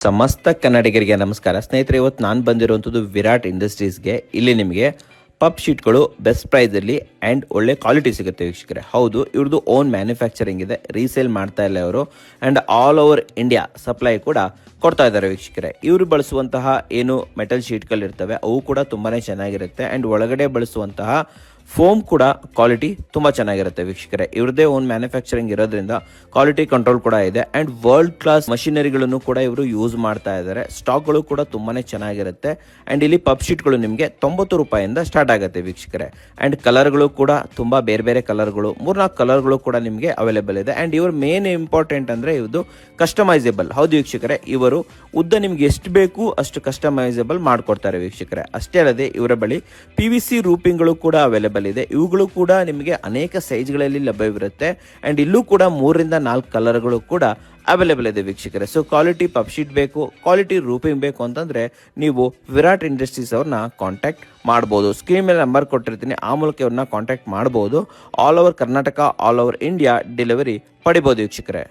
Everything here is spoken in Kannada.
ಸಮಸ್ತ ಕನ್ನಡಿಗರಿಗೆ ನಮಸ್ಕಾರ ಸ್ನೇಹಿತರೆ. ಇವತ್ತು ನಾನು ಬಂದಿರುವಂಥದ್ದು ವಿರಾಟ್ ಇಂಡಸ್ಟ್ರೀಸ್ಗೆ. ಇಲ್ಲಿ ನಿಮಗೆ ಪಪ್ ಶೀಟ್ಗಳು ಬೆಸ್ಟ್ ಪ್ರೈಸಲ್ಲಿ ಆ್ಯಂಡ್ ಒಳ್ಳೆ ಕ್ವಾಲಿಟಿ ಸಿಗುತ್ತೆ ವೀಕ್ಷಕರೇ. ಹೌದು, ಇವ್ರದ್ದು ಓನ್ ಮ್ಯಾನುಫ್ಯಾಕ್ಚರಿಂಗ್ ಇದೆ, ರೀಸೇಲ್ ಮಾಡ್ತಾ ಇಲ್ಲ ಇವರು. And all over India supply ಕೂಡ ಕೊಡ್ತಾ ಇದ್ದಾರೆ ವೀಕ್ಷಕರೇ. ಇವರು ಬಳಸುವಂತಹ ಏನು ಮೆಟಲ್ ಶೀಟ್ಗಳಿರ್ತವೆ ಅವು ಕೂಡ ತುಂಬಾ ಚೆನ್ನಾಗಿರುತ್ತೆ. ಆ್ಯಂಡ್ ಒಳಗಡೆ ಬಳಸುವಂತಹ ಫೋಮ್ ಕೂಡ ಕ್ವಾಲಿಟಿ ತುಂಬ ಚೆನ್ನಾಗಿರುತ್ತೆ ವೀಕ್ಷಕರೇ. ಇವ್ರದೇ ಓನ್ ಮ್ಯಾನುಫ್ಯಾಕ್ಚರಿಂಗ್ ಇರೋದ್ರಿಂದ ಕ್ವಾಲಿಟಿ ಕಂಟ್ರೋಲ್ ಕೂಡ ಇದೆ. ಆ್ಯಂಡ್ ವರ್ಲ್ಡ್ ಕ್ಲಾಸ್ ಮಷಿನರಿಗಳನ್ನು ಕೂಡ ಇವರು ಯೂಸ್ ಮಾಡ್ತಾ ಇದ್ದಾರೆ. ಸ್ಟಾಕ್ಗಳು ಕೂಡ ತುಂಬಾ ಚೆನ್ನಾಗಿರುತ್ತೆ. ಆ್ಯಂಡ್ ಇಲ್ಲಿ ಪಪ್ ಶೀಟ್ಗಳು ನಿಮಗೆ 90 ರೂಪಾಯಿಂದ ಸ್ಟಾರ್ಟ್ ಆಗುತ್ತೆ ವೀಕ್ಷಕರೇ. ಆ್ಯಂಡ್ ಕಲರ್ಗಳು ಕೂಡ ತುಂಬ ಬೇರೆ ಬೇರೆ ಕಲರ್ಗಳು, 3-4 ಕಲರ್ಗಳು ಕೂಡ ನಿಮಗೆ ಅವೈಲೇಬಲ್ ಇದೆ. ಆ್ಯಂಡ್ ಇವ್ರ ಮೇನ್ ಇಂಪಾರ್ಟೆಂಟ್ ಅಂದರೆ ಇದು ಕಸ್ಟಮೈಸೇಬಲ್. ಹೌದು ವೀಕ್ಷಕರೇ, ಇವರು ಉದ್ದ ನಿಮ್ಗೆ ಎಷ್ಟು ಬೇಕು ಅಷ್ಟು ಕಸ್ಟಮೈಸೇಬಲ್ ಮಾಡಿಕೊಡ್ತಾರೆ ವೀಕ್ಷಕರೇ. ಅಷ್ಟೇ ಅಲ್ಲದೆ ಇವರ ಬಳಿ PVC ರೂಪಿಂಗ್ಗಳು ಕೂಡ ಅವೈಲೇಬಲ್ ಇದೆ. ಇವುಗಳು ಕೂಡ ನಿಮಗೆ ಅನೇಕ ಸೈಜ್ಗಳಲ್ಲಿ ಲಭ್ಯವಿರುತ್ತೆ. ಆ್ಯಂಡ್ ಇಲ್ಲೂ ಕೂಡ 3-4 ಕಲರ್ಗಳು ಕೂಡ ಅವೈಲೇಬಲ್ ಇದೆ ವೀಕ್ಷಕರೇ. ಸೊ ಕ್ವಾಲಿಟಿ ಪಪ್ ಶೀಟ್ ಬೇಕು, ಕ್ವಾಲಿಟಿ ರೂಪಿಂಗ್ ಬೇಕು ಅಂತಂದರೆ ನೀವು ವಿರಾಟ್ ಇಂಡಸ್ಟ್ರೀಸ್ ಅವ್ರನ್ನ ಕಾಂಟ್ಯಾಕ್ಟ್ ಮಾಡ್ಬೋದು. ಸ್ಕ್ರೀನ್ ಮೇಲೆ ನಂಬರ್ ಕೊಟ್ಟಿರ್ತೀನಿ, ಆ ಮೂಲಕ ಇವ್ರನ್ನ ಕಾಂಟ್ಯಾಕ್ಟ್ ಮಾಡ್ಬೋದು. All over Karnataka, all over India delivery ಪಡಿಬೋದು ವೀಕ್ಷಕರೇ.